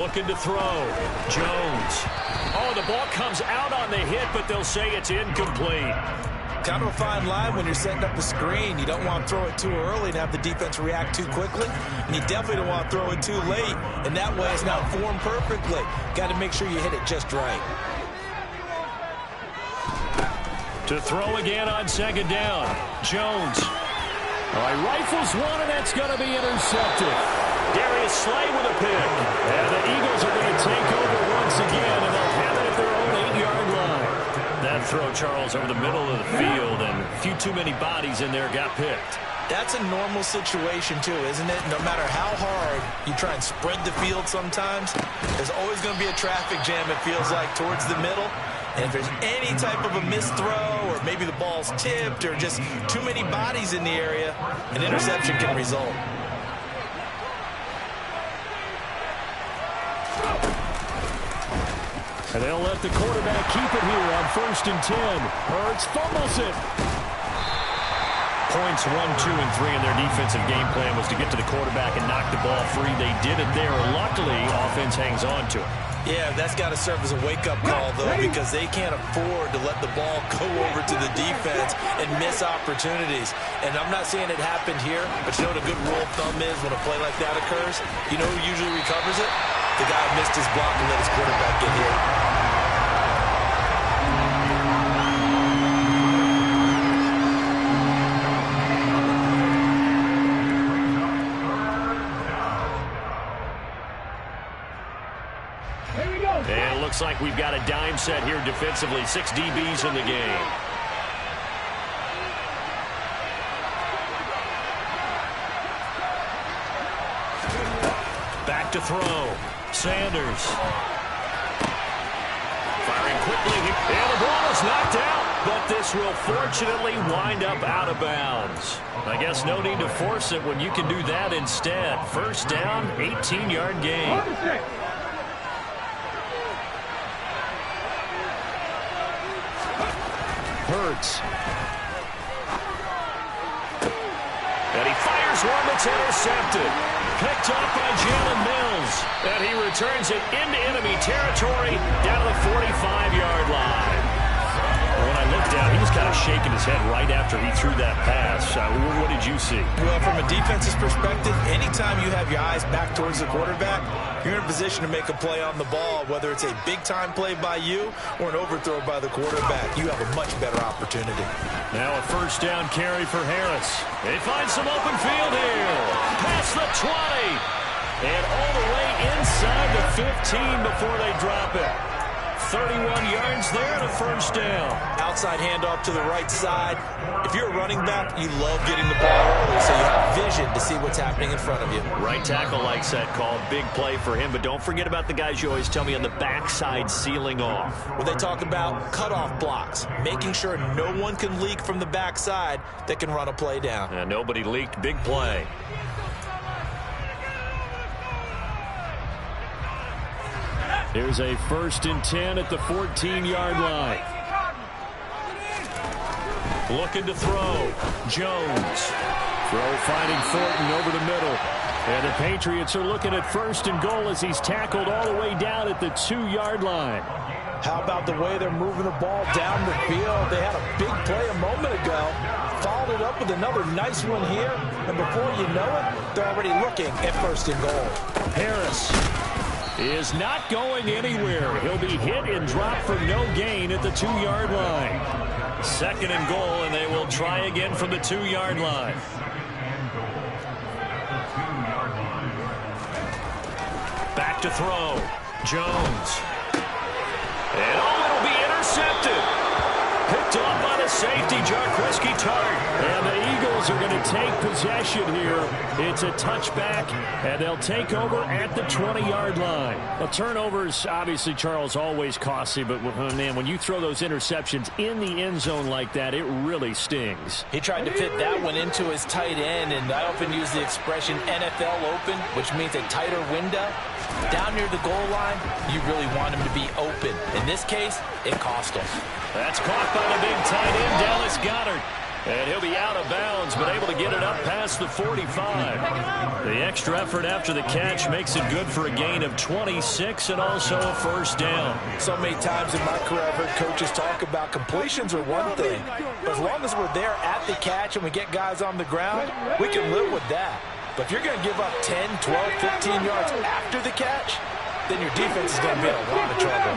Looking to throw. Jones. Oh, the ball comes out on the hit, but they'll say it's incomplete. Kind of a fine line when you're setting up a screen. You don't want to throw it too early and have the defense react too quickly. And you definitely don't want to throw it too late. And that way it's not formed perfectly. Got to make sure you hit it just right. To throw again on second down. Jones. All right, rifles one, and that's going to be intercepted. Darius Slay with a pick. And the Eagles are going to take over once again, and they'll have it at their own 8-yard line. That throw, Charles, over the middle of the field, and a few too many bodies in there got picked. That's a normal situation, too, isn't it? No matter how hard you try and spread the field sometimes, there's always going to be a traffic jam, it feels like, towards the middle. And if there's any type of a missed throw, or maybe the ball's tipped, or just too many bodies in the area, an interception can result. And they'll let the quarterback keep it here on 1st and 10. Hurts fumbles it. Points 1, 2, and 3 in their defensive game plan was to get to the quarterback and knock the ball free. They did it there. Luckily, offense hangs on to it. Yeah, that's got to serve as a wake-up call, though, because they can't afford to let the ball go over to the defense and miss opportunities. And I'm not saying it happened here, but you know what a good rule of thumb is when a play like that occurs? You know who usually recovers it? The guy who missed his block and let his quarterback get hit. And it looks like we've got a dime set here defensively. 6 DBs in the game. Back to throw. Sanders. Firing quickly. And the ball is knocked out. But this will fortunately wind up out of bounds. I guess no need to force it when you can do that instead. 1st down, 18-yard gain. Hurts. And he fires one that's intercepted. Picked up by Jalen Mills. And he returns it into enemy territory down to the 45-yard line. When I looked down, he was kind of shaking his head right after he threw that pass. What did you see? Well, from a defense's perspective, anytime you have your eyes back towards the quarterback, you're in a position to make a play on the ball, whether it's a big-time play by you or an overthrow by the quarterback. You have a much better opportunity. Now a 1st down carry for Harris. They find some open field here. Past the 20. And all the way inside the 15 before they drop it. 31 yards there and a 1st down. Outside handoff to the right side. If you're a running back, you love getting the ball early so you have vision to see what's happening in front of you. Right tackle likes that call. Big play for him, but don't forget about the guys you always tell me on the backside sealing off. Well, they talk about cutoff blocks, making sure no one can leak from the backside that can run a play down. And nobody leaked. Big play. Here's a 1st and 10 at the 14-yard line. Looking to throw. Jones. Throw finding Thornton over the middle. And the Patriots are looking at 1st and goal as he's tackled all the way down at the 2-yard line. How about the way they're moving the ball down the field? They had a big play a moment ago. Followed it up with another nice one here. And before you know it, they're already looking at 1st and goal. Harris is not going anywhere. He'll be hit and dropped for no gain at the 2-yard line. 2nd and goal, and they will try again from the 2-yard line. Back to throw. Jones. And it'll be intercepted. Picked off by the safety, Jarquiski Tart. And the Eagles are going to take possession here. It's a touchback, and they'll take over at the 20-yard line. Well, turnovers, obviously, Charles, always costly, but, man, when you throw those interceptions in the end zone like that, it really stings. He tried to fit that one into his tight end, and I often use the expression NFL open, which means a tighter window. Down near the goal line, you really want him to be open. In this case, it cost him. That's caught by the big tight end, Dallas Goedert. And he'll be out of bounds, but able to get it up past the 45. The extra effort after the catch makes it good for a gain of 26 and also a first down. So many times in my career I've heard coaches talk about completions are one thing, but as long as we're there at the catch and we get guys on the ground, we can live with that. But if you're going to give up 10, 12, 15 yards after the catch, then your defense is going to be in a lot of trouble.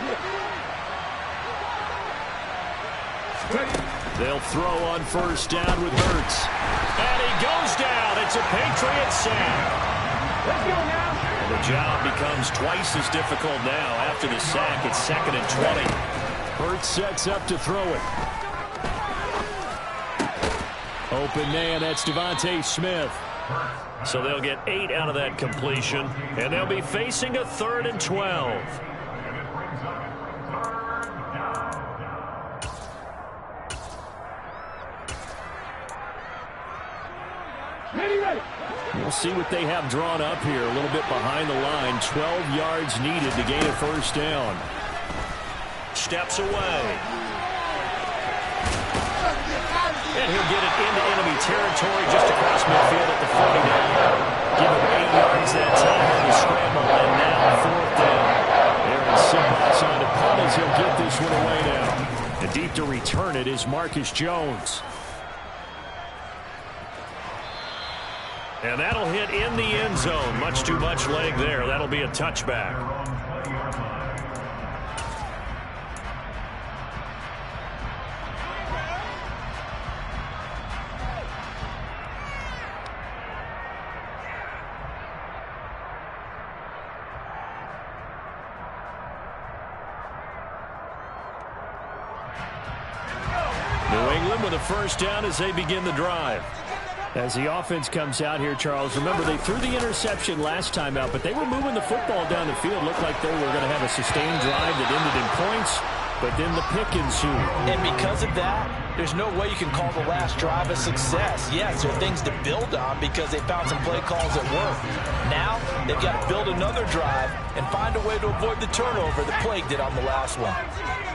They'll throw on first down with Hurts. And he goes down. It's a Patriot sack. Let's go now. And the job becomes twice as difficult now after the sack. It's 2nd and 20. Hurts sets up to throw it. Open man, that's Devontae Smith. So they'll get 8 out of that completion, and they'll be facing a 3rd and 12. We'll see what they have drawn up here. A little bit behind the line. 12 yards needed to gain a first down. Steps away. And he'll get it into enemy territory just across midfield at the 49. Give him 8 yards that time on the scramble, and now 4th down. Aaron Siposs on to punt as he'll get this one away now. And deep to return it is Marcus Jones. And that'll hit in the end zone. Much too much leg there. That'll be a touchback. New England with a first down as they begin the drive. As the offense comes out here, Charles, remember they threw the interception last time out, but they were moving the football down the field. Looked like they were going to have a sustained drive that ended in points, but then the pick ensued. And because of that, there's no way you can call the last drive a success. Yes, there are things to build on because they found some play calls that work. Now, they've got to build another drive and find a way to avoid the turnover the Plague did on the last one.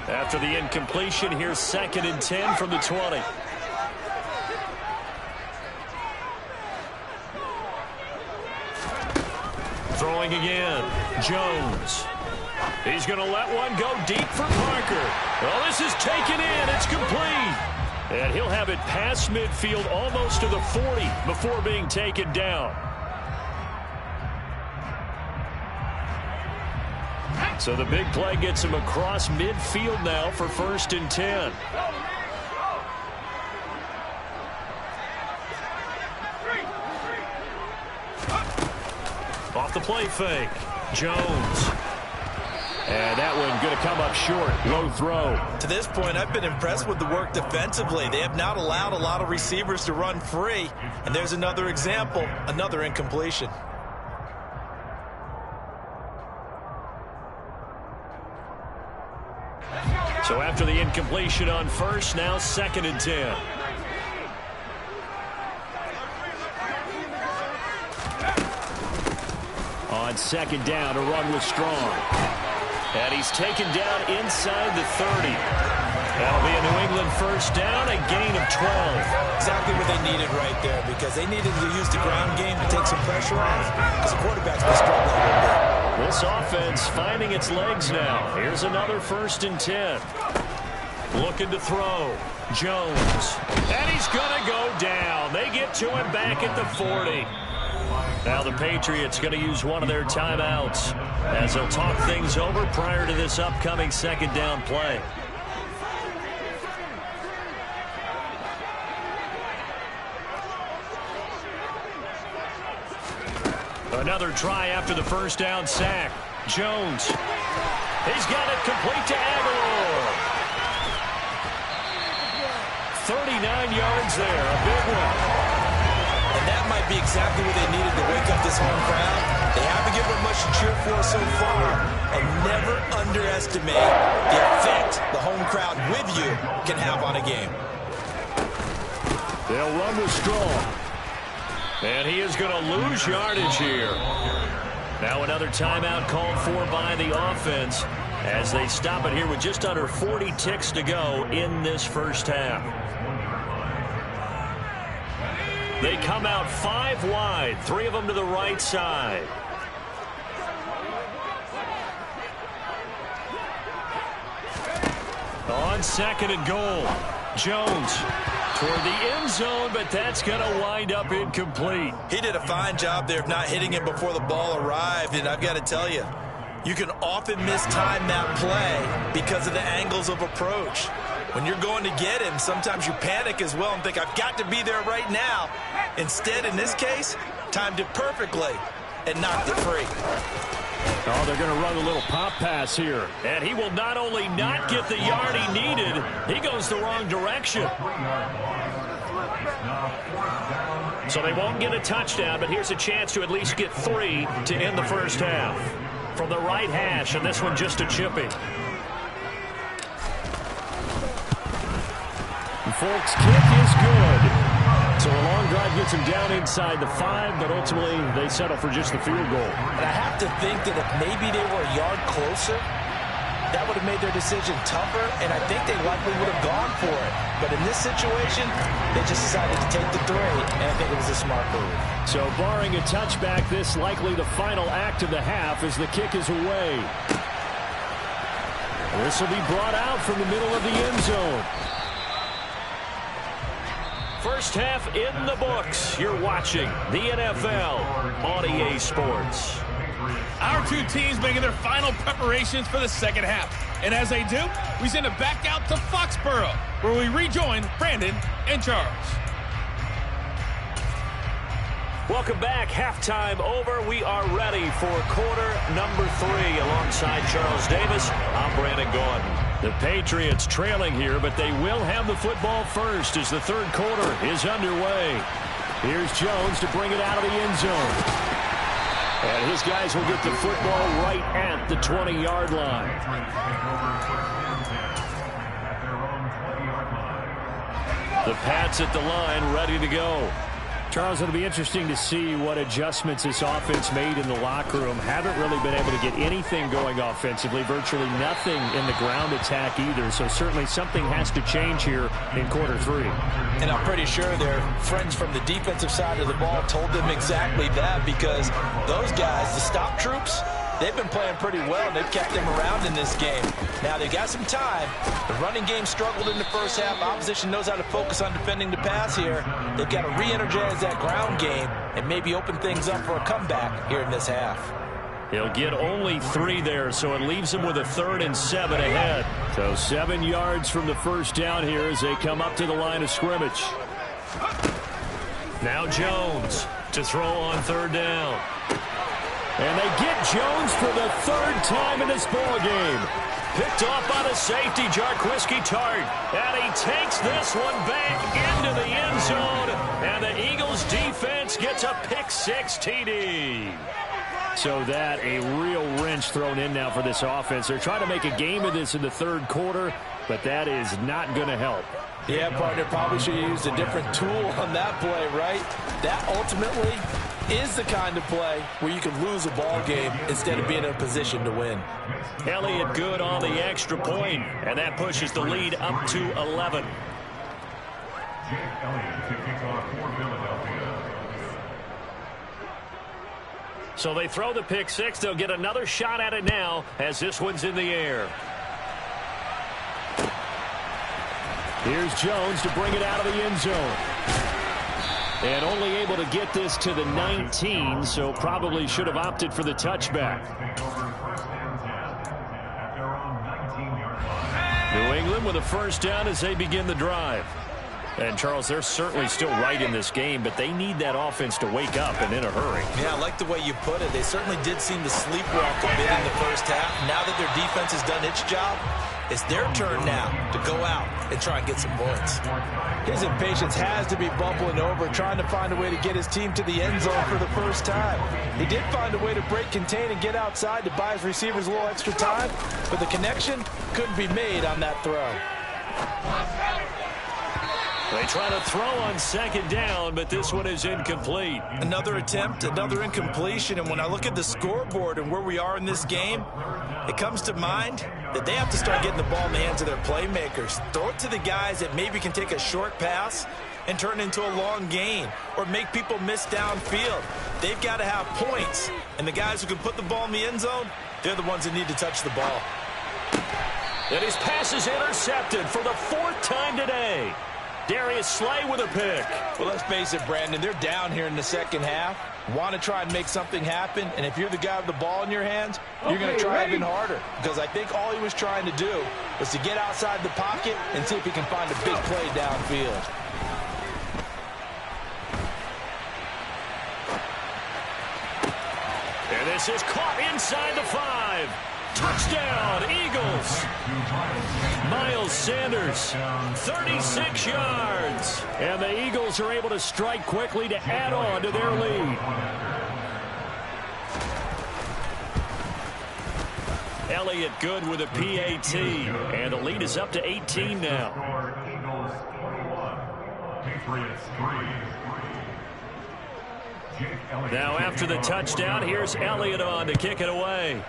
After the incompletion, here's 2nd and 10 from the 20. Throwing again, Jones. He's going to let one go deep for Parker. Well, this is taken in. It's complete. And he'll have it past midfield almost to the 40 before being taken down. So the big play gets him across midfield now for 1st and 10. Off the play fake, Jones. And that one going to come up short. Low throw. To this point, I've been impressed with the work defensively. They have not allowed a lot of receivers to run free. And there's another example, another incompletion. So after the incompletion on first, now 2nd and 10. On 2nd down, a run was strong. And he's taken down inside the 30. That'll be a New England first down, a gain of 12. Exactly what they needed right there, because they needed to use the ground game to take some pressure off, because the quarterback's been struggling a little bit. This offense finding its legs now. Here's another 1st and 10. Looking to throw. Jones. And he's going to go down. They get to him back at the 40. Now the Patriots going to use one of their timeouts as they'll talk things over prior to this upcoming 2nd down play. Another try after the first down sack. Jones. He's got it complete to Aguilar. 39 yards there, a big one. And that might be exactly what they needed to wake up this home crowd. They haven't given them much to cheer for so far. And never underestimate the effect the home crowd with you can have on a game. They'll run with Strong. And he is going to lose yardage here. Now another timeout called for by the offense as they stop it here with just under 40 ticks to go in this first half. They come out 5 wide, 3 of them to the right side. On 2nd and goal, Jones toward the end zone, but that's going to wind up incomplete. He did a fine job there of not hitting him before the ball arrived, and I've got to tell you, you can often mistime that play because of the angles of approach. When you're going to get him, sometimes you panic as well and think, I've got to be there right now. Instead, in this case, timed it perfectly and knocked it free. Oh, they're going to run a little pop pass here. And he will not only not get the yard he needed, he goes the wrong direction. So they won't get a touchdown, but here's a chance to at least get 3 to end the first half. From the right hash, and this one just a chipping. Folks, kick is good. So a long drive gets him down inside the 5, but ultimately they settle for just the field goal. And I have to think that if maybe they were a yard closer, that would have made their decision tougher, and I think they likely would have gone for it. But in this situation, they just decided to take the 3, and I think it was a smart move. So barring a touchback, this likely the final act of the half as the kick is away. This will be brought out from the middle of the end zone. First half in the books. You're watching the NFL on EA Sports. Our two teams making their final preparations for the second half. And as they do, we send it back out to Foxborough, where we rejoin Brandon and Charles. Welcome back. Halftime over. We are ready for quarter number 3. Alongside Charles Davis, I'm Brandon Gordon. The Patriots trailing here, but they will have the football first as the third quarter is underway. Here's Jones to bring it out of the end zone. And his guys will get the football right at the 20-yard line. The Pats at the line, ready to go. Charles, it'll be interesting to see what adjustments this offense made in the locker room. Haven't really been able to get anything going offensively, virtually nothing in the ground attack either. So certainly something has to change here in quarter 3. And I'm pretty sure their friends from the defensive side of the ball told them exactly that, because those guys, the stop troops, they've been playing pretty well, and they've kept them around in this game. Now, they've got some time. The running game struggled in the first half. Opposition knows how to focus on defending the pass here. They've got to re-energize that ground game and maybe open things up for a comeback here in this half. He'll get only 3 there, so it leaves him with a 3rd and 7 ahead. So 7 yards from the first down here as they come up to the line of scrimmage. Now Jones to throw on 3rd down. And they get Jones for the 3rd time in this ball game. Picked off by the safety, Jarquiski Tart. And he takes this one back into the end zone. And the Eagles defense gets a pick-6 TD. So that a real wrench thrown in now for this offense. They're trying to make a game of this in the 3rd quarter, but that is not going to help. Yeah, partner, probably should have used a different tool on that play, right? That ultimately is the kind of play where you can lose a ball game instead of being in a position to win. Elliott good on the extra point, and that pushes the lead up to 11. So they throw the pick-6. They'll get another shot at it now as this one's in the air. Here's Jones to bring it out of the end zone. And only able to get this to the 19, so probably should have opted for the touchback. New England with a first down as they begin the drive. And, Charles, they're certainly still right in this game, but they need that offense to wake up and in a hurry. Yeah, I like the way you put it. They certainly did seem to sleepwalk a bit in the first half. Now that their defense has done its job, it's their turn now to go out and try and get some points. His impatience has to be bubbling over, trying to find a way to get his team to the end zone for the first time. He did find a way to break contain and get outside to buy his receivers a little extra time, but the connection couldn't be made on that throw. They try to throw on 2nd down, but this one is incomplete. Another attempt, another incompletion, and when I look at the scoreboard and where we are in this game, it comes to mind that they have to start getting the ball in the hands of their playmakers. Throw it to the guys that maybe can take a short pass and turn into a long gain or make people miss downfield. They've got to have points, and the guys who can put the ball in the end zone, they're the ones that need to touch the ball. And his pass is intercepted for the 4th time today. Darius Slay with a pick. Well, let's face it, Brandon, they're down here in the second half. Want to try and make something happen, and if you're the guy with the ball in your hands, you're going to try even harder, because I think all he was trying to do was to get outside the pocket and see if he can find a big play downfield. And this is caught inside the 5. Touchdown, Eagles. Miles Sanders, 36 yards. And the Eagles are able to strike quickly to add on to their lead. Elliott good with a PAT. And the lead is up to 18 now. Now after the touchdown, here's Elliott on to kick it away.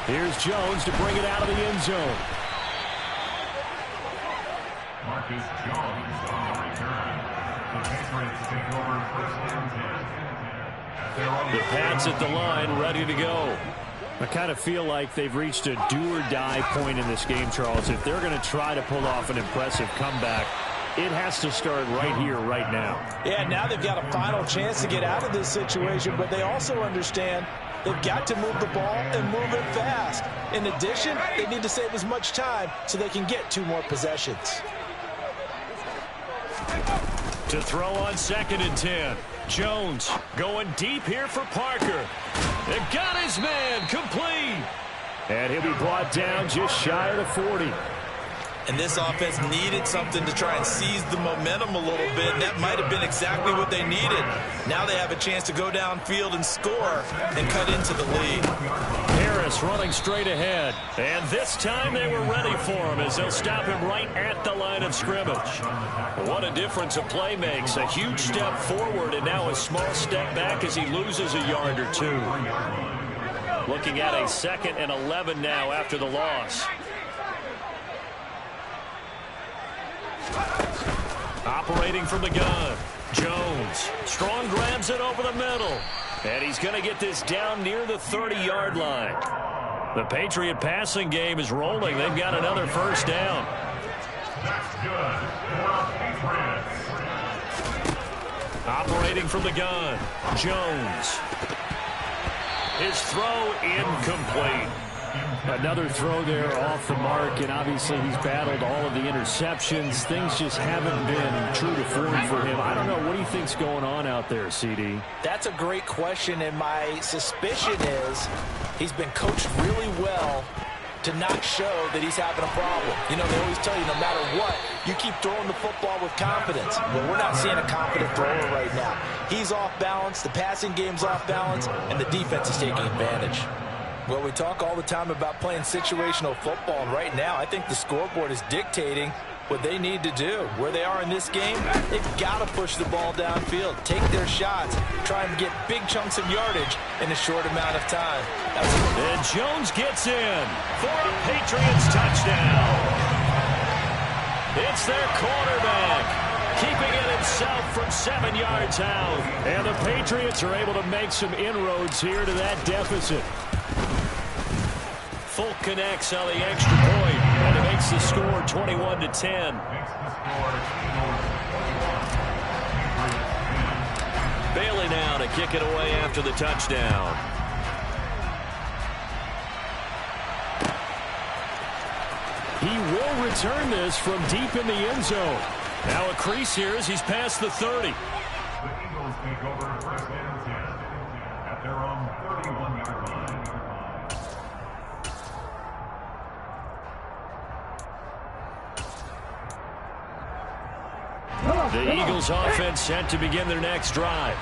Here's Jones to bring it out of the end zone. Marcus Jones on the return. The Patriots take over 1st and 10. The Pats at the line, ready to go. I kind of feel like they've reached a do-or-die point in this game, Charles. If they're going to try to pull off an impressive comeback, it has to start right here, right now. Yeah, now they've got a final chance to get out of this situation, but they also understand they've got to move the ball and move it fast. In addition, they need to save as much time so they can get 2 more possessions. To throw on 2nd and 10. Jones going deep here for Parker. They got his man complete. And he'll be brought down just shy of the 40. And this offense needed something to try and seize the momentum a little bit, and that might have been exactly what they needed. Now they have a chance to go downfield and score and cut into the lead. Harris running straight ahead. And this time they were ready for him as they'll stop him right at the line of scrimmage. What a difference a play makes. A huge step forward and now a small step back as he loses a yard or 2. Looking at a 2nd and 11 now after the loss. Operating from the gun. Jones. Strong grabs it over the middle. And he's going to get this down near the 30-yard line. The Patriot passing game is rolling. They've got another 1st down. That's good for Patriots. Operating from the gun. Jones. His throw incomplete. Another throw there off the mark, and obviously he's battled all of the interceptions. Things just haven't been true to form for him. I don't know. What do you think's going on out there, CD? That's a great question, and my suspicion is he's been coached really well to not show that he's having a problem. You know, they always tell you no matter what, you keep throwing the football with confidence. Well, we're not seeing a confident thrower right now. He's off balance, the passing game's off balance, and the defense is taking advantage. Well, we talk all the time about playing situational football, and right now I think the scoreboard is dictating what they need to do. Where they are in this game, they've got to push the ball downfield, take their shots, try and get big chunks of yardage in a short amount of time. And Jones gets in for a Patriots touchdown. It's their quarterback, keeping it himself from 7 yards out. And the Patriots are able to make some inroads here to that deficit. Folk connects on the extra point, and it makes the score 21-10. Bailey now to kick it away after the touchdown. He will return this from deep in the end zone. Now a crease here as he's past the 30. The Eagles take over 1st and 10 at their own 31-yard line. The Eagles offense set to begin their next drive.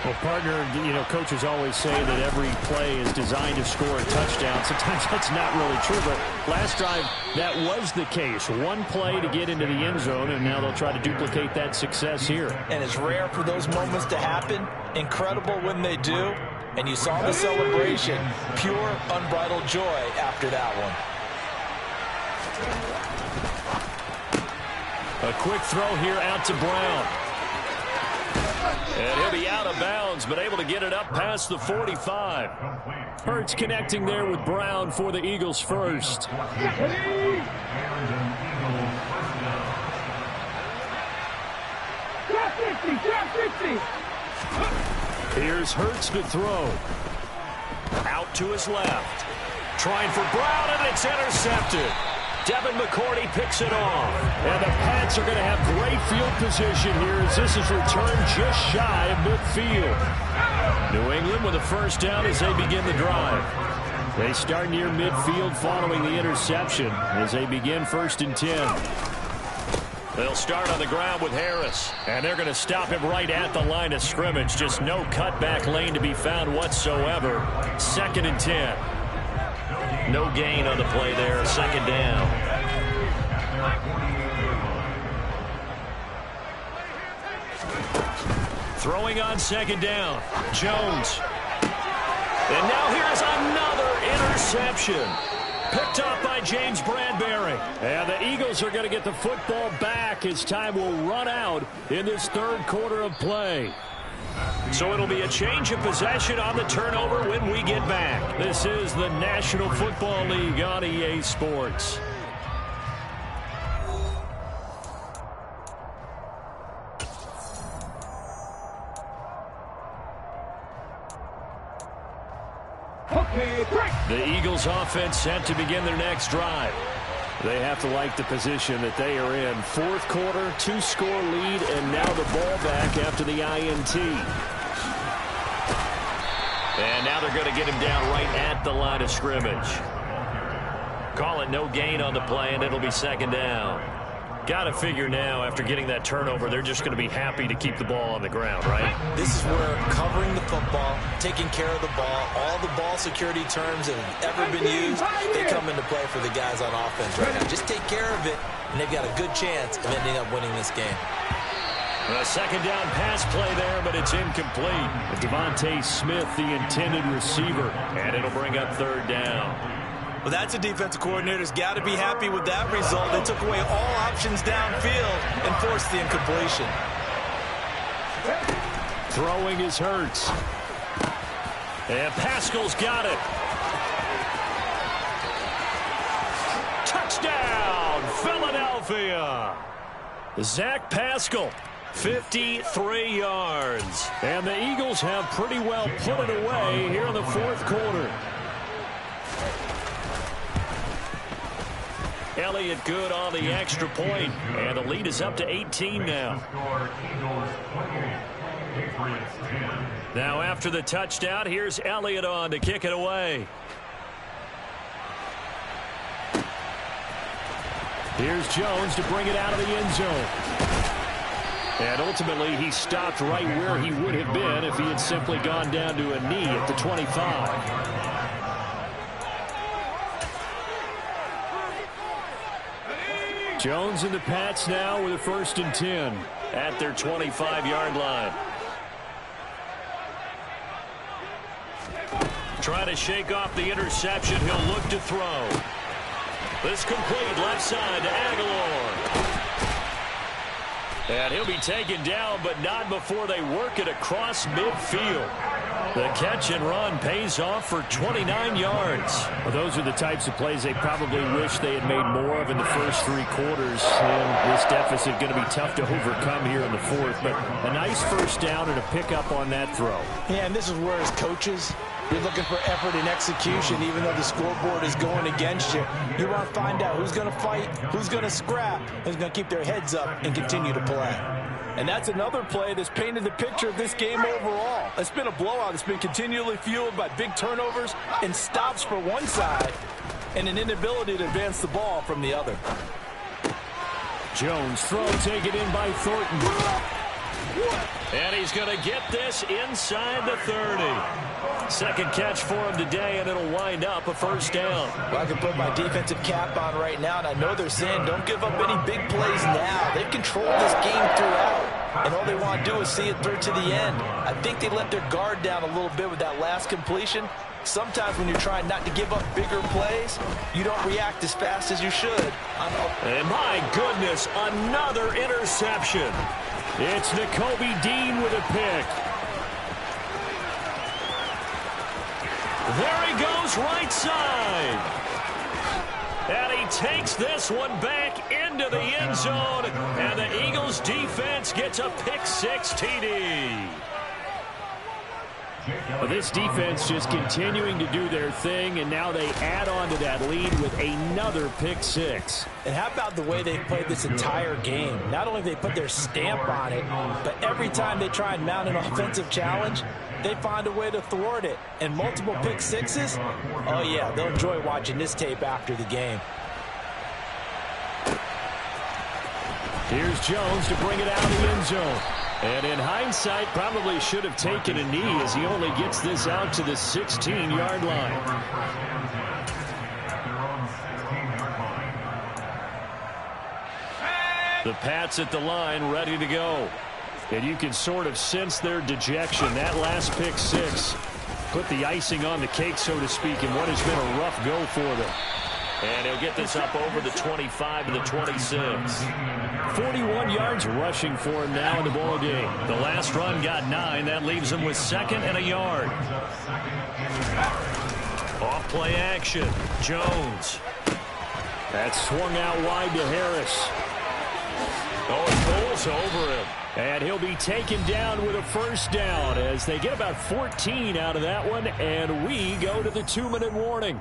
Well, partner, you know, coaches always say that every play is designed to score a touchdown. Sometimes that's not really true, but last drive, that was the case. One play to get into the end zone, and now they'll try to duplicate that success here. And it's rare for those moments to happen. Incredible when they do. And you saw the celebration. Pure, unbridled joy after that one. A quick throw here out to Brown. And he'll be out of bounds, but able to get it up past the 45. Hurts connecting there with Brown for the Eagles first. Here's Hurts to throw. Out to his left. Trying for Brown, and it's intercepted. Devin McCourty picks it off. And the Pats are going to have great field position here as this is returned just shy of midfield. New England with a first down as they begin the drive. They start near midfield following the interception as they begin 1st and 10. They'll start on the ground with Harris. And they're going to stop him right at the line of scrimmage. Just no cutback lane to be found whatsoever. 2nd and 10. No gain on the play there. 2nd down. Throwing on 2nd down. Jones. And now here's another interception. Picked up by James Bradbury. And the Eagles are going to get the football back as time will run out in this 3rd quarter of play. So it'll be a change of possession on the turnover when we get back. This is the National Football League on EA Sports. The Eagles offense set to begin their next drive. They have to like the position that they are in. 4th quarter, 2-score lead, and now the ball back after the INT. And now they're going to get him down right at the line of scrimmage. Call it no gain on the play, and it'll be 2nd down. Got to figure now, after getting that turnover, they're just going to be happy to keep the ball on the ground, right? This is where covering the football, taking care of the ball, all the ball security terms that have ever been used, they come into play for the guys on offense right now. Just take care of it, and they've got a good chance of ending up winning this game. A 2nd down pass play there, but it's incomplete. Devontae Smith, the intended receiver. And it'll bring up 3rd down. Well, that's a defensive coordinator's got to be happy with that result. They took away all options downfield and forced the incompletion. Throwing is Hurts. And Pascal's got it. Touchdown, Philadelphia. Zach Pascal, 53 yards. And the Eagles have pretty well put it away here in the 4th quarter. Elliott good on the extra point, and the lead is up to 18 now. Now after the touchdown, here's Elliott on to kick it away. Here's Jones to bring it out of the end zone. And ultimately, he stopped right where he would have been if he had simply gone down to a knee at the 25. Jones and the Pats now with a 1st and 10 at their 25-yard line. Trying to shake off the interception. He'll look to throw. This complete left side to Aguilar. And he'll be taken down, but not before they work it across midfield. The catch and run pays off for 29 yards. Well, those are the types of plays they probably wish they had made more of in the first 3 quarters. And this deficit going to be tough to overcome here in the 4th. But a nice first down and a pickup on that throw. Yeah, and this is where as coaches, you're looking for effort and execution, even though the scoreboard is going against you. You want to find out who's going to fight, who's going to scrap, who's going to keep their heads up and continue to play. And that's another play that's painted the picture of this game overall. It's been a blowout. It's been continually fueled by big turnovers and stops for one side and an inability to advance the ball from the other. Jones throw taken in by Thornton. And he's going to get this inside the 30. Second catch for him today, and it'll wind up a first down. Well, I can put my defensive cap on right now, and I know they're saying don't give up any big plays now. They've controlled this game throughout. and all they want to do is see it through to the end. I think they let their guard down a little bit with that last completion. Sometimes when you're trying not to give up bigger plays, you don't react as fast as you should. And my goodness, another interception. It's Nakobe Dean with a pick. There he goes, right side. And he takes this one back into the end zone. And the Eagles defense gets a pick-6 TD. Well, this defense just continuing to do their thing, and now they add on to that lead with another pick-6. And how about the way they played this entire game? Not only have they put their stamp on it, but every time they try and mount an offensive challenge, they find a way to thwart it. And multiple pick-6s, oh yeah, they'll enjoy watching this tape after the game. Here's Jones to bring it out of the end zone. And in hindsight, probably should have taken a knee as he only gets this out to the 16-yard line. The Pats at the line, ready to go. And you can sort of sense their dejection. That last pick-6 put the icing on the cake, so to speak, in what has been a rough go for them. And he'll get this up over the 25 and the 26. 41 yards rushing for him now in the ball game. The last run got 9. That leaves him with 2nd and a yard. Off play action. Jones. That swung out wide to Harris. Oh, it goes over him. And he'll be taken down with a first down as they get about 14 out of that one. And we go to the 2-minute warning.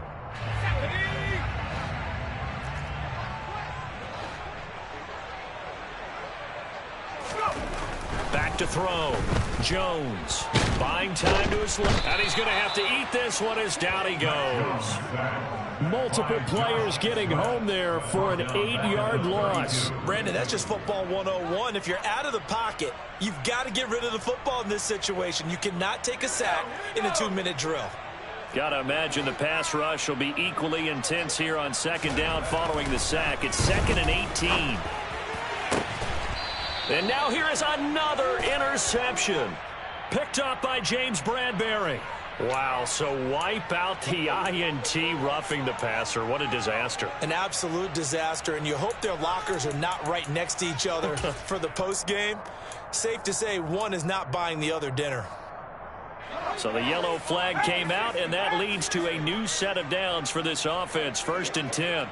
Back to throw. Jones buying time to his left. And he's going to have to eat this one as down he goes. Multiple players getting home there for an 8-yard loss. Brandon, that's just football 101. If you're out of the pocket, you've got to get rid of the football in this situation. You cannot take a sack in a 2-minute drill. Got to imagine the pass rush will be equally intense here on 2nd down following the sack. It's 2nd and 18. And now here is another interception. Picked up by James Bradbury. Wow, so wipe out the INT roughing the passer. What a disaster. An absolute disaster, and you hope their lockers are not right next to each other for the postgame. Safe to say one is not buying the other dinner. So the yellow flag came out, and that leads to a new set of downs for this offense. 1st and 10.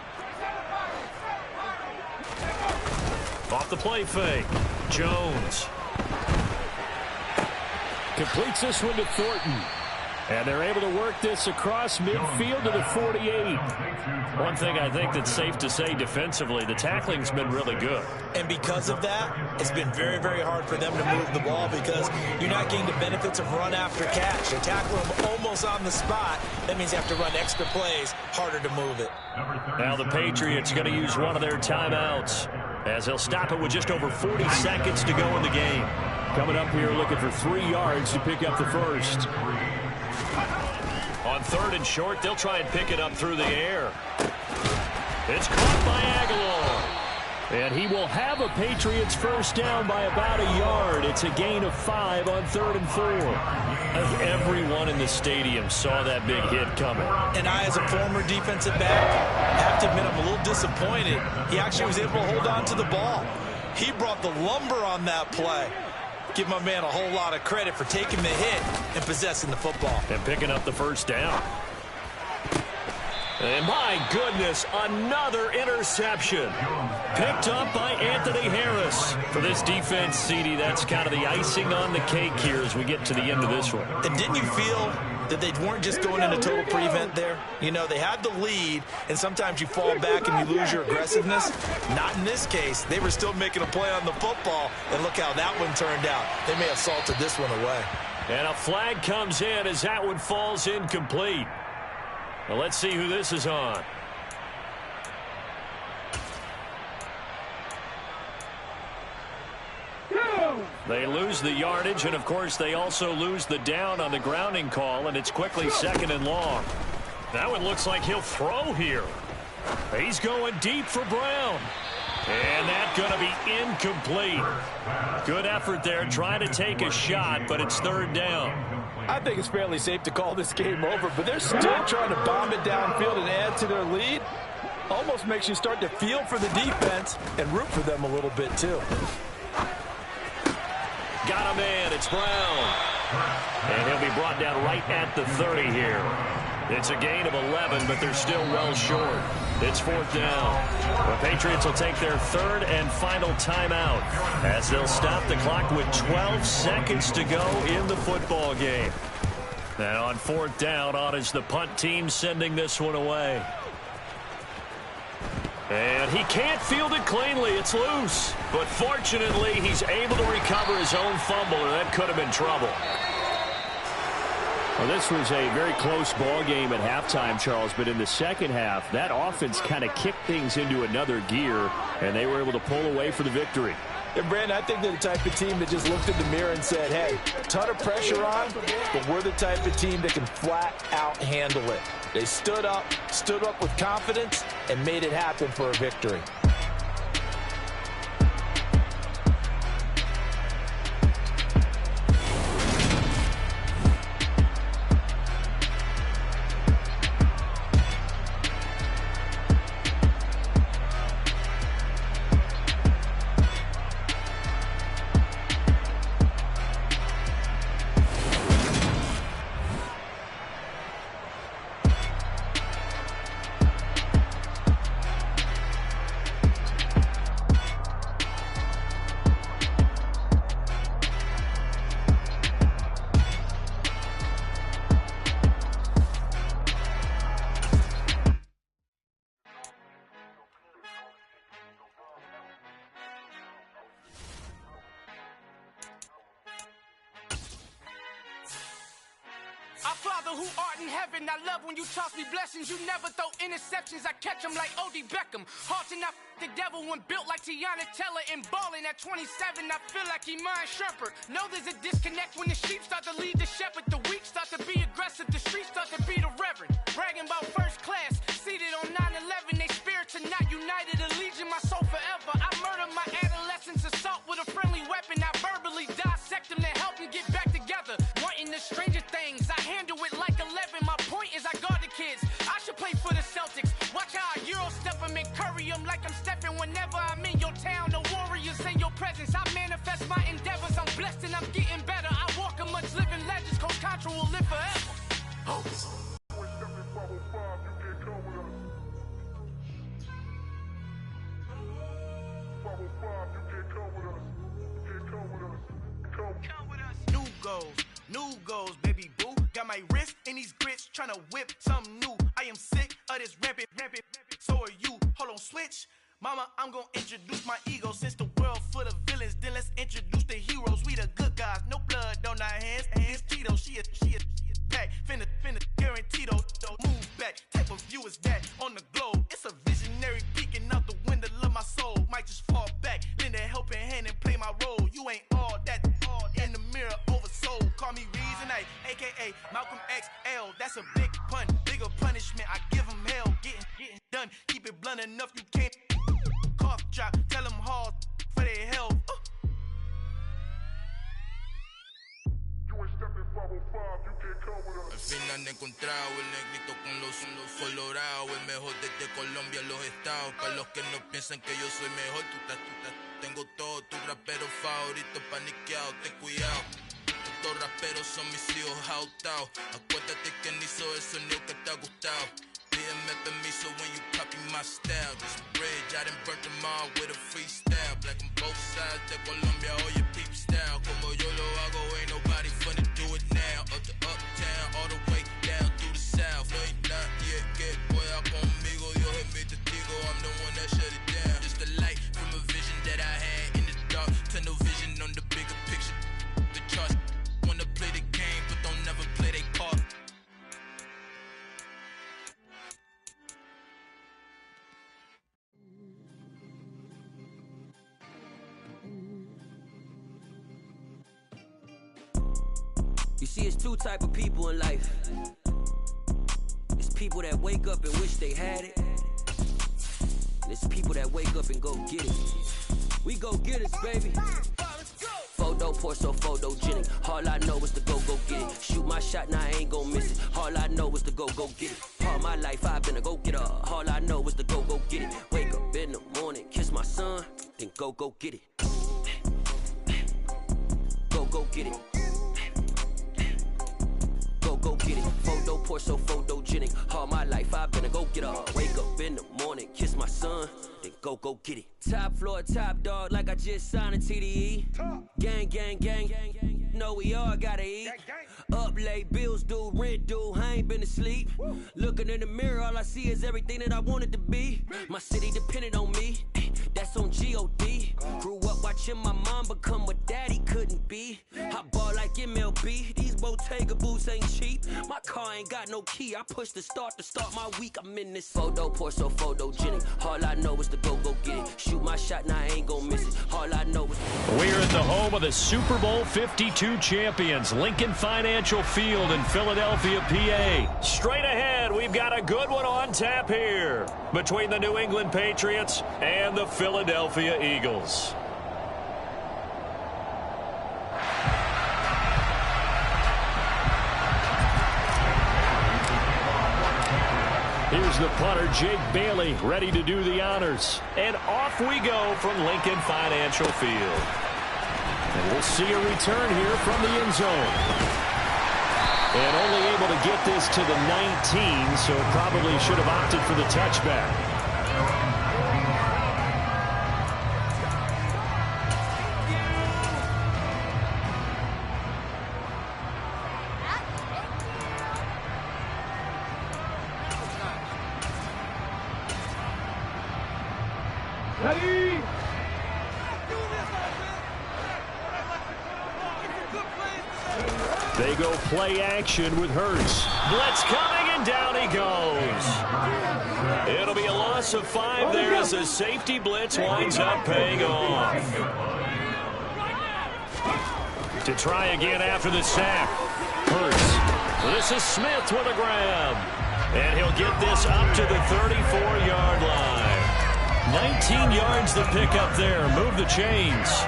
Off the play fake. Jones. Completes this one to Thornton. And they're able to work this across midfield to the 48. One thing I think that's safe to say defensively, the tackling's been really good. And because of that, it's been very, very hard for them to move the ball because you're not getting the benefits of run after catch. They tackle them almost on the spot. That means you have to run extra plays, harder to move it. Now the Patriots going to use one of their timeouts as they'll stop it with just over 40 seconds to go in the game. Coming up here looking for 3 yards to pick up the first. On 3rd and short, they'll try and pick it up through the air. It's caught by Aguilar. And he will have a Patriots first down by about a yard. It's a gain of 5 on 3rd and 4. I think everyone in the stadium saw that big hit coming. And I, as a former defensive back, have to admit I'm a little disappointed. He actually was able to hold on to the ball. He brought the lumber on that play. Give my man a whole lot of credit for taking the hit and possessing the football. And picking up the first down. And my goodness, another interception. Picked up by Anthony Harris. For this defense, CD, that's kind of the icing on the cake here as we get to the end of this one. And didn't you feel that they weren't just going into total prevent there? You know, they had the lead, and sometimes you fall back and you lose your aggressiveness. Not in this case. They were still making a play on the football, and look how that one turned out. They may have salted this one away. And a flag comes in as that one falls incomplete. Well, let's see who this is on. They lose the yardage, and of course they also lose the down on the grounding call, and it's quickly 2nd and long. That one looks like he'll throw here. He's going deep for Brown. And that's going to be incomplete. Good effort there trying to take a shot, but it's third down. I think it's fairly safe to call this game over, but they're still trying to bomb it downfield and add to their lead. Almost makes you start to feel for the defense and root for them a little bit too. Got a man. It's Brown. And he'll be brought down right at the 30 here. It's a gain of 11, but they're still well short. It's fourth down. The Patriots will take their third and final timeout as they'll stop the clock with 12 seconds to go in the football game. And on fourth down, on is the punt team sending this one away. And he can't field it cleanly. It's loose. But fortunately, he's able to recover his own fumble, or that could have been trouble. Well, this was a very close ball game at halftime, Charles, but in the second half, that offense kind of kicked things into another gear, and they were able to pull away for the victory. And, Brandon, I think they're the type of team that just looked in the mirror and said, hey, ton of pressure on, but we're the type of team that can flat out handle it. They stood up with confidence, and made it happen for a victory. Our Father who art in heaven, I love when you toss me blessings. You never throw interceptions, I catch them like O.D. Beckham. Hard to not the devil when built like Tiana Teller and balling at 27. I feel like Iman Shumpert. Know there's a disconnect when the sheep start to lead the shepherd. The weak start to be aggressive, the streets start to be the reverend. Bragging about first class, seated on 9/11. They spirits are not united, a legion, my soul forever. I murder my adolescence, assault with a friendly weapon. I verbally dissect them to help them get back together. Wanting the stranger things, I handle it like 11. My point is I guard the kids. I should play for the Celtics. Watch how I Euro step them and curry them like I'm stepping. Whenever I'm in your town, the warriors in your presence. I manifest my endeavors. I'm blessed and I'm getting better. I walk amongst living legends. Coach Contra will live forever. Oh. New goals, baby boo. Got my wrist in these grits, tryna whip something new. I am sick of this rampant. So are you. Hold on, switch. Mama, I'm gonna introduce my ego. Since the world full of villains, then let's introduce the heroes. We the good guys, no blood on our hands. It's Tito, she a pack. Finna guaranteed though. Move back, type of view is that on the globe. It's a visionary peeking out the window of my soul. Might just fall back, lend a helping hand and play my role. You ain't all that in the mirror oversold. Call me Reason A, aka Malcolm XL. That's a big pun, bigger punishment. I give him hell, getting done. Keep it blunt enough, you can't cough drop. Tell them hard for their health. Al fin han encontrado el negrito con los colorados, el mejor desde Colombia, los estados. Para los que no piensan que yo soy mejor, tengo todo, tu rapero favorito paniqueado, ten cuidado. Estos raperos son mis hijos adoptados. Acuérdate que ni hizo el sonido que te ha gustado. Pídeme permiso when you copy my style. This bridge, I done burnt them all with a freestyle. Black on both sides de Colombia, oye peep style. Como yo lo hago, ain't nobody finna do it now. Up to uptown, all the way down through the south. No hay nadie que pueda conmigo. Dios es mi testigo, I'm the one that shut it down. Just a light from a vision that I had in the dark. Tunnel vision on the bigger picture. The charts wanna play the game, but don't never play their part. You see, it's two type of people in life. It's people that wake up and wish they had it, It's people that wake up and go get it. We go get it, baby. Photo pour so photogenic. All I know is to go get it. Shoot my shot, now I ain't gon' miss it. All I know is to go get it. All my life I've been a go-getter. All I know is to go get it. Wake up in the morning, kiss my son, then go get it. Go get it. Go get it. Photo pour so photogenic. All my life I've been a go-getter. Wake up in the morning, kiss my son, then go get it. Top floor, top dog, like I just signed a TDE. Gang. Know we all gotta eat. Up late, bills due, rent due, I ain't been asleep. Looking in the mirror, all I see is everything that I wanted to be. My city depended on me, that's on G.O.D. Grew up watching my mom become what daddy couldn't be. I ball like MLB, these Bottega boots ain't cheap. My car ain't got no key, I push the start to start my week. I'm in this photo pour so photogenic. All I know is to go get it. Shoot my shot, now I ain't gon' miss it. All I know is... We're at the home of the Super Bowl 52 champions, Lincoln Financial Field in Philadelphia, PA. Straight ahead, we've got a good one on tap here between the New England Patriots and the Philadelphia Eagles. Here's the punter, Jake Bailey, ready to do the honors. And off we go from Lincoln Financial Field. And we'll see a return here from the end zone. And only able to get this to the 19, so probably should have opted for the touchback. Ready? They go play action with Hurts. Blitz coming, and down he goes. It'll be a loss of 5 there as the safety blitz winds up paying off. To try again after the sack. Hurts. This is Smith with a grab. And he'll get this up to the 34-yard line. 19 yards to pick up there. Move the chains.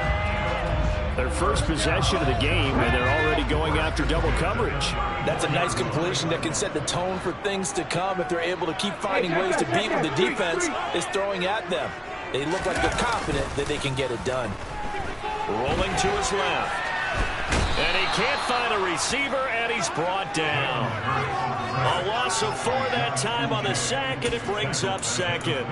Their first possession of the game, and they're already going after double coverage. That's a nice completion that can set the tone for things to come if they're able to keep finding ways to beat what the defense is throwing at them. They look like they're confident that they can get it done. Rolling to his left. And he can't find a receiver, and he's brought down. A loss of 4 that time on the sack, and it brings up second.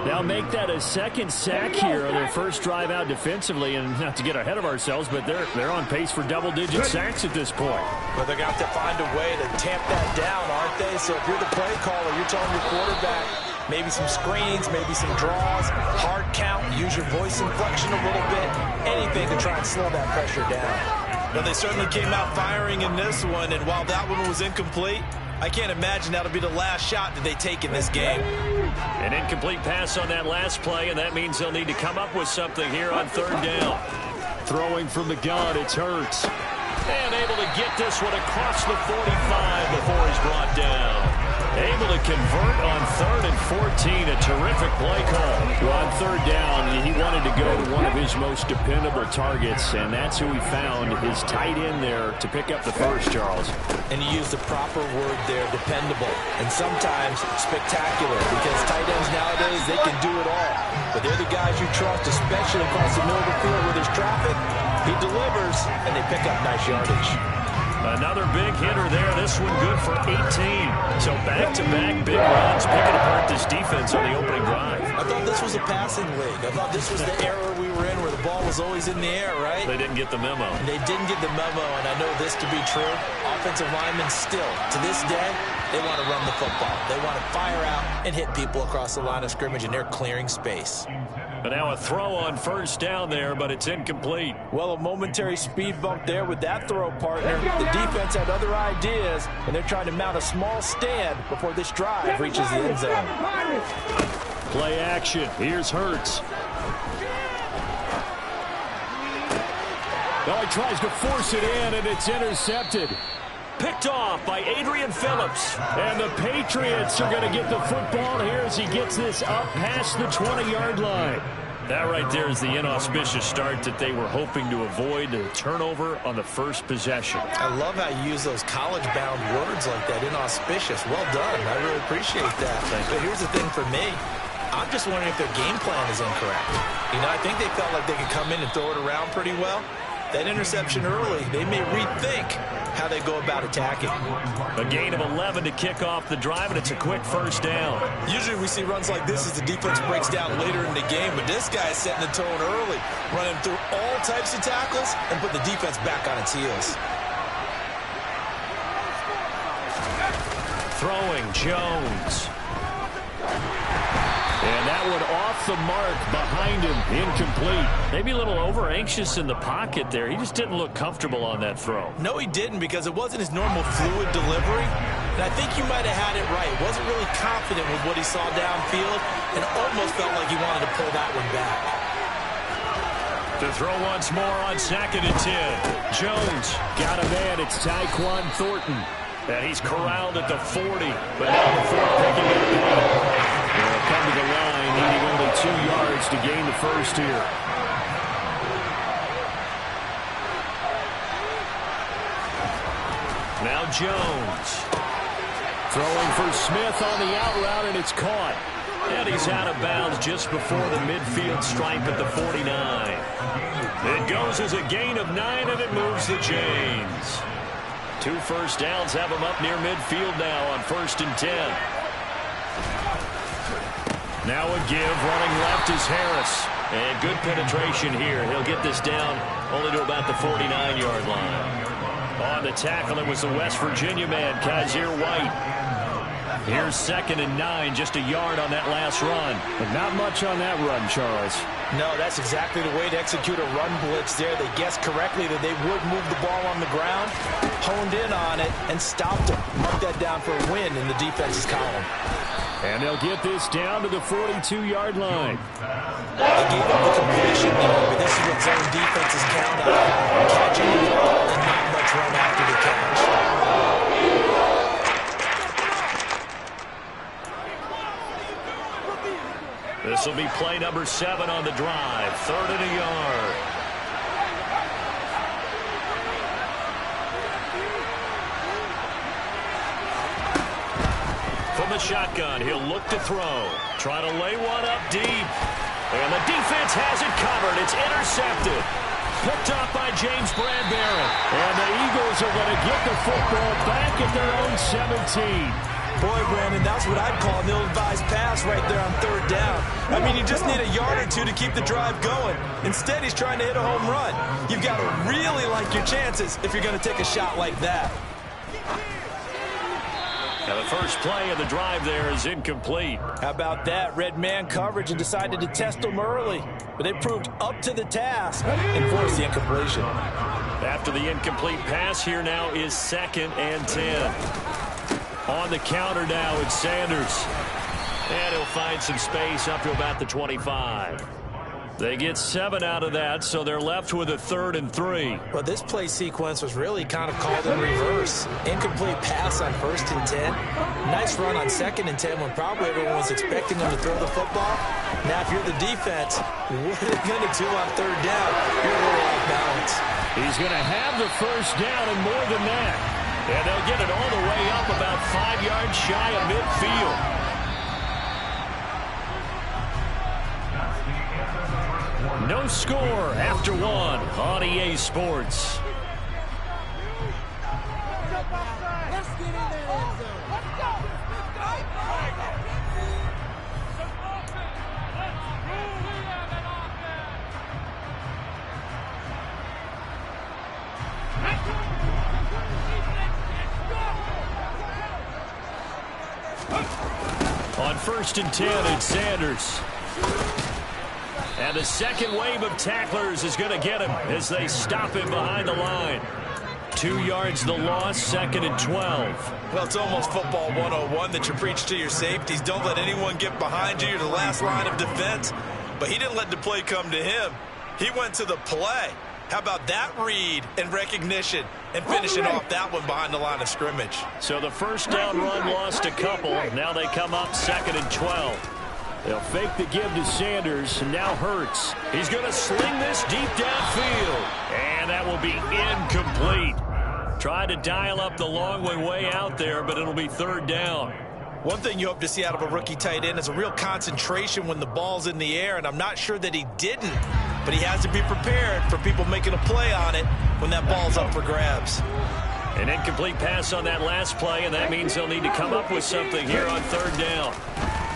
They'll make that a second sack here on their first drive out defensively, and not to get ahead of ourselves, but they're on pace for double-digit sacks at this point. But they're going to have to find a way to tamp that down, aren't they? So if you're the play caller, you're telling your quarterback maybe some screens, maybe some draws, hard count, use your voice inflection a little bit, anything to try and slow that pressure down. Well, they certainly came out firing in this one, and while that one was incomplete, I can't imagine that'll be the last shot that they take in this game. An incomplete pass on that last play, and that means they'll need to come up with something here on 3rd down. Throwing from the gun, it's Hurts. And able to get this one across the 45 before he's brought down. Able to convert on 3rd and 14. A terrific play call. Well, on 3rd down, he wanted to go to one of his most dependable targets, and that's who he found, his tight end there, to pick up the first, Charles. And he used the proper word there, dependable, and sometimes spectacular, because tight ends nowadays, they can do it all. But they're the guys you trust, especially across the middle of the field where there's traffic. He delivers, and they pick up nice yardage. Another big hitter there. This one good for 18. So back-to-back big runs, picking apart this defense on the opening drive. I thought this was a passing league. I thought this was the era we were in where the ball was always in the air, right? They didn't get the memo. They didn't get the memo, and I know this to be true. Offensive linemen still, to this day, they want to run the football. They want to fire out and hit people across the line of scrimmage, and they're clearing space. But now a throw on 1st down there, but it's incomplete. Well, a momentary speed bump there with that throw, partner. The defense had other ideas, and they're trying to mount a small stand before this drive reaches the end zone. Play action. Here's Hurts. Oh, he tries to force it in, and it's intercepted. picked off by Adrian Phillips. And the Patriots are going to get the football here as he gets this up past the 20-yard line. That right there is the inauspicious start that they were hoping to avoid, the turnover on the first possession. I love how you use those college-bound words like that, inauspicious. Well done. I really appreciate that. But here's the thing for me. I'm just wondering if their game plan is incorrect. You know, I think they felt like they could come in and throw it around pretty well. That interception early, they may rethink how they go about attacking. A gain of 11 to kick off the drive, and it's a quick first down. Usually we see runs like this as the defense breaks down later in the game, but this guy is setting the tone early, running through all types of tackles and put the defense back on its heels. Throwing, Jones. And that one off the mark behind him, incomplete. Maybe a little over-anxious in the pocket there. He just didn't look comfortable on that throw. No, he didn't, because it wasn't his normal fluid delivery. And I think you might have had it right. Wasn't really confident with what he saw downfield and almost felt like he wanted to pull that one back. To throw once more on 2nd and 10. Jones got a man. It's Tyquan Thornton. And he's corralled at the 40, but now the 4 picking it up. They'll come to the line, needing only 2 yards to gain the first here. Now Jones. Throwing for Smith on the out route, and it's caught. And he's out of bounds just before the midfield stripe at the 49. It goes as a gain of 9, and it moves the chains. 2 first downs have him up near midfield now on 1st and 10. Now a give, running left is Harris. And good penetration here. He'll get this down only to about the 49-yard line. On the tackle, it was the West Virginia man, Kaiser White. Here's 2nd and 9, just a yard on that last run. But not much on that run, Charles. No, that's exactly the way to execute a run blitz there. They guessed correctly that they would move the ball on the ground, honed in on it, and stopped them. Mark that down for a win in the defense's column. And they'll get this down to the 42-yard line. They gave up the completion there, but this is what zone defenses count on. Catching the ball and not much run after the catch. This will be play number 7 on the drive. 3rd and a yard. From the shotgun, he'll look to throw. Try to lay one up deep. And the defense has it covered. It's intercepted. Picked up by James Bradbury. And the Eagles are going to get the football back at their own 17. Boy, Brandon, that's what I'd call an ill-advised pass right there on 3rd down. I mean, you just need a yard or 2 to keep the drive going. Instead, he's trying to hit a home run. You've got to really like your chances if you're going to take a shot like that. Now the first play of the drive there is incomplete. How about that? Red man coverage and decided to test them early. But they proved up to the task and forced the incompletion. After the incomplete pass, here now is 2nd and 10. On the counter now, it's Sanders. And he'll find some space up to about the 25. They get 7 out of that, so they're left with a 3rd and 3. Well, this play sequence was really kind of called in reverse. Incomplete pass on 1st and 10. Nice run on 2nd and 10 when probably everyone was expecting them to throw the football. Now, if you're the defense, what are they going to do on 3rd down? You're a little off balance. He's going to have the first down and more than that. And they'll get it all the way up about 5 yards shy of midfield. No score after 1 on EA Sports. Let's get in there, end zone. Let's go. On 1st and 10, it's Sanders. And the second wave of tacklers is going to get him as they stop him behind the line. 2 yards the loss, 2nd and 12. Well, it's almost football 101 that you preach to your safeties. Don't let anyone get behind you. You're the last line of defense. But he didn't let the play come to him. He went to the play. How about that read and recognition? and finishing off that one behind the line of scrimmage. So the first down run lost a couple. Now they come up 2nd and 12. They'll fake the give to Sanders, and now Hurts. He's going to sling this deep downfield, and that will be incomplete. Tried to dial up the long one way out there, but it'll be 3rd down. One thing you hope to see out of a rookie tight end is a real concentration when the ball's in the air, and I'm not sure that he didn't, but he has to be prepared for people making a play on it when that ball's up for grabs. An incomplete pass on that last play, and that means they'll need to come up with something here on 3rd down.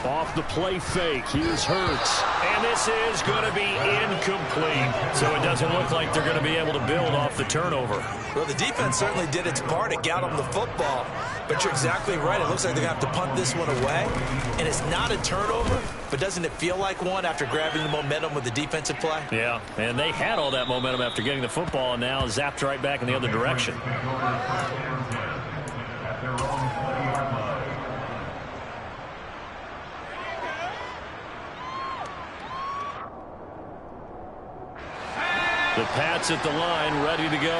Off the play fake, here's Hurts. And this is going to be incomplete. So it doesn't look like they're going to be able to build off the turnover. Well, the defense certainly did its part to get them the football. But you're exactly right. It looks like they're going to have to punt this one away. And it's not a turnover, but doesn't it feel like one after grabbing the momentum with the defensive play? Yeah, and they had all that momentum after getting the football, and now zapped right back in the other direction. The Pats at the line, ready to go.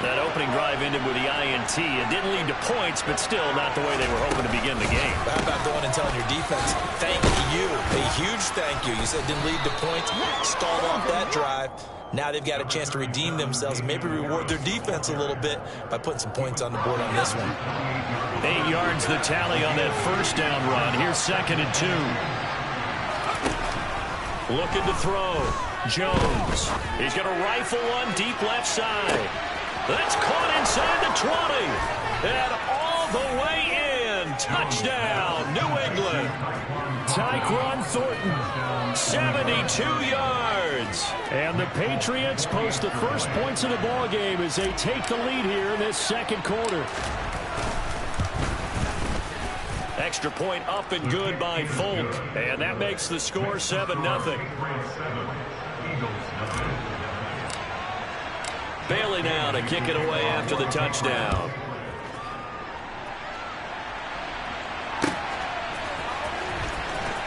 That opening drive ended with the INT. It didn't lead to points, but still not the way they were hoping to begin the game. How about going and telling your defense, thank you, a huge thank you. You said it didn't lead to points, stalled off that drive. Now they've got a chance to redeem themselves and maybe reward their defense a little bit by putting some points on the board on this one. 8 yards the tally on that first down run. Here's 2nd and 2. Looking to throw. Jones. He's going to rifle one deep left side. That's caught inside the 20. And all the way in. Touchdown, New England. Tyquan Thornton, 72 yards. And the Patriots post the first points of the ball game as they take the lead here in this 2nd quarter. Extra point up and good by Folk. And that makes the score 7-0. Bailey now to kick it away after the touchdown.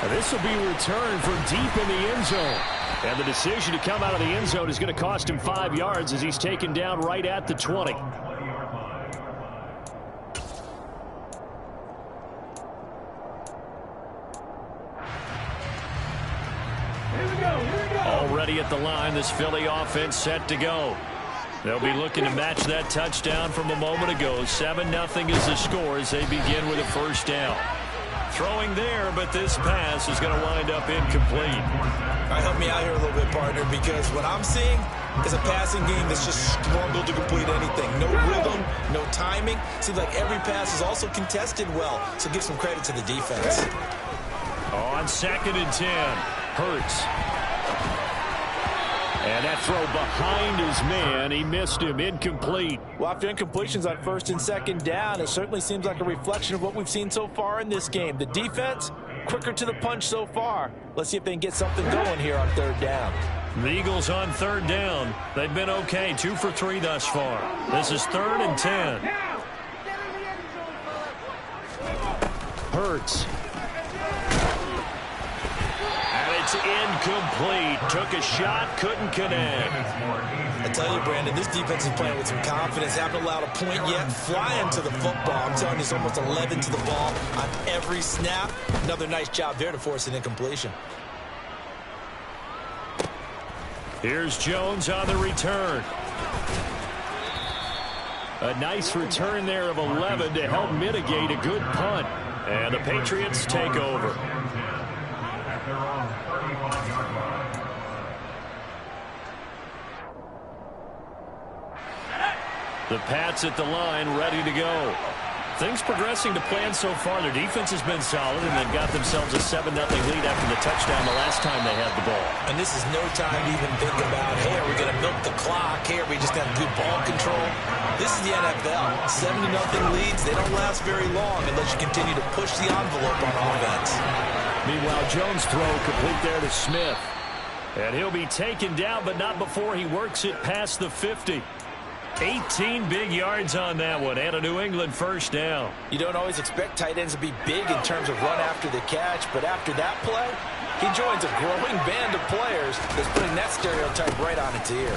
This will be returned from deep in the end zone. And the decision to come out of the end zone is going to cost him 5 yards as he's taken down right at the 20. Already at the line, this Philly offense set to go. They'll be looking to match that touchdown from a moment ago. 7-0 is the score as they begin with a first down. Throwing there, but this pass is going to wind up incomplete. All right, help me out here a little bit, partner, because what I'm seeing is a passing game that's just struggled to complete anything. No rhythm, no timing. Seems like every pass is also contested well, so give some credit to the defense. On 2nd and 10, Hurts. And that throw behind his man. He missed him. Incomplete. Well, after incompletions on 1st and 2nd down, it certainly seems like a reflection of what we've seen so far in this game. The defense, quicker to the punch so far. Let's see if they can get something going here on 3rd down. The Eagles on 3rd down. They've been okay. 2 for 3 thus far. This is 3rd and 10. Hurts. It's incomplete. Took a shot, couldn't connect. I tell you, Brandon, this defense is playing with some confidence. Haven't allowed a point yet. Flying to the football. I'm telling you, it's almost 11 to the ball on every snap. Another nice job there to force an incompletion. Here's Jones on the return. A nice return there of 11 to help mitigate a good punt. And the Patriots take over. The Pats at the line, ready to go. Things progressing to plan so far. Their defense has been solid, and they've got themselves a 7-0 lead after the touchdown the last time they had the ball. And this is no time to even think about, hey, are we going to milk the clock? Hey, are we just going to have good ball control? This is the NFL. 7-0 leads, they don't last very long unless you continue to push the envelope on offense. Meanwhile, Jones' throw complete there to Smith. And he'll be taken down, but not before he works it past the 50. 18 big yards on that one, and a New England first down. You don't always expect tight ends to be big in terms of run after the catch, but after that play, he joins a growing band of players that's putting that stereotype right on its ear.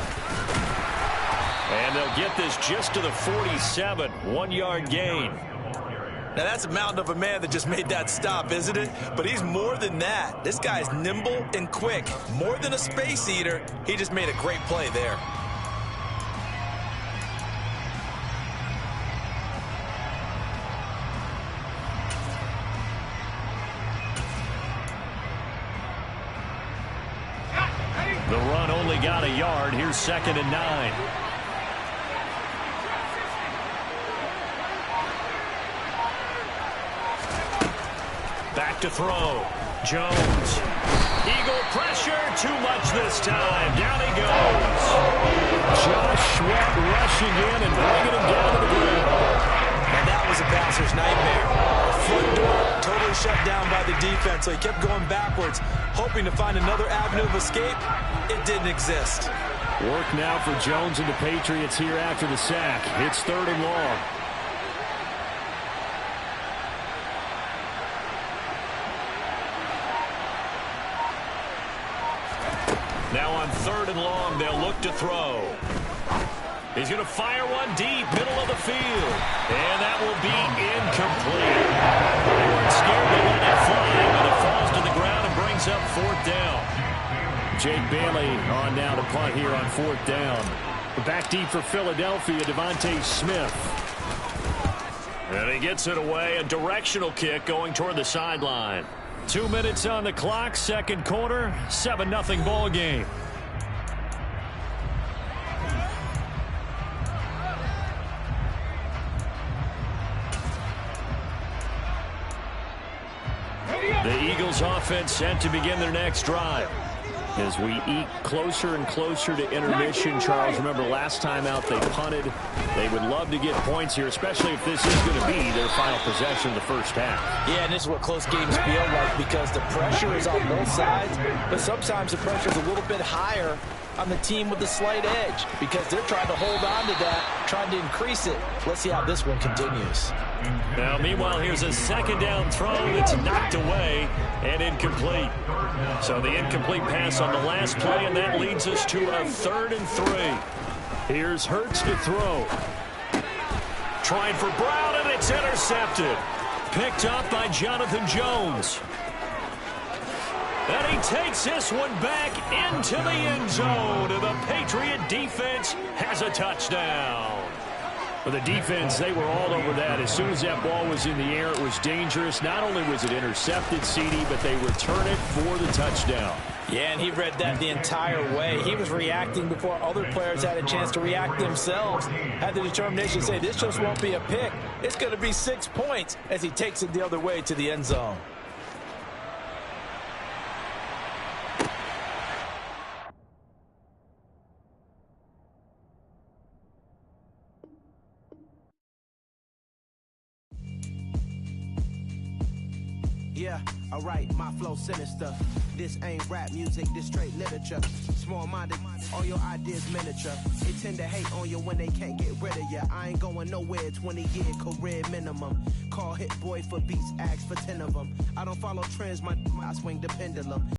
And they'll get this just to the 47, 1-yard gain. Now, that's a mountain of a man that just made that stop, isn't it? But he's more than that. This guy's nimble and quick. More than a space eater, he just made a great play there. The run only got a yard. Here's 2nd and 9. Back to throw. Jones. Eagle pressure. Too much this time. Down he goes. Josh Sweat rushing in and bringing him down to the ground. And that was a passer's nightmare. The front door totally shut down by the defense, so he kept going backwards, hoping to find another avenue of escape. It didn't exist. Work now for Jones and the Patriots here after the sack. It's 3rd and long. Now on 3rd and long, they'll look to throw. He's going to fire one deep, middle of the field. And that will be incomplete. They weren't scared to let it fly, but it falls to the ground and brings up 4th down. Jake Bailey on now to punt here on 4th down. Back deep for Philadelphia, Devontae Smith. And he gets it away, a directional kick going toward the sideline. 2 minutes on the clock, 2nd quarter, 7-0 ball game. The Eagles offense set to begin their next drive. As we eke closer and closer to intermission, Charles, remember last time out they punted. They would love to get points here, especially if this is going to be their final possession of the first half. Yeah, and this is what close games feel like because the pressure is on both sides, but sometimes the pressure is a little bit higher on the team with the slight edge because they're trying to hold on to that, trying to increase it. Let's see how this one continues. Now, meanwhile, here's a 2nd down throw that's knocked away and incomplete. So the incomplete pass on the last play, and that leads us to a 3rd and 3. Here's Hurts to throw. Trying for Brown, and it's intercepted. Picked up by Jonathan Jones. And he takes this one back into the end zone. And the Patriot defense has a touchdown. For the defense, they were all over that. As soon as that ball was in the air, it was dangerous. Not only was it intercepted, CD, but they return it for the touchdown. Yeah, and he read that the entire way. He was reacting before other players had a chance to react themselves. Had the determination to say, this just won't be a pick. It's going to be 6 points as he takes it the other way to the end zone. Yeah, alright, my flow sinister. This ain't rap music, this straight literature. Small-minded, all your ideas miniature. They tend to hate on you when they can't get rid of you. I ain't going nowhere, 20-year career minimum. Call Hit Boy for beats, ask for 10 of them. I don't follow trends, I swing the pendulum.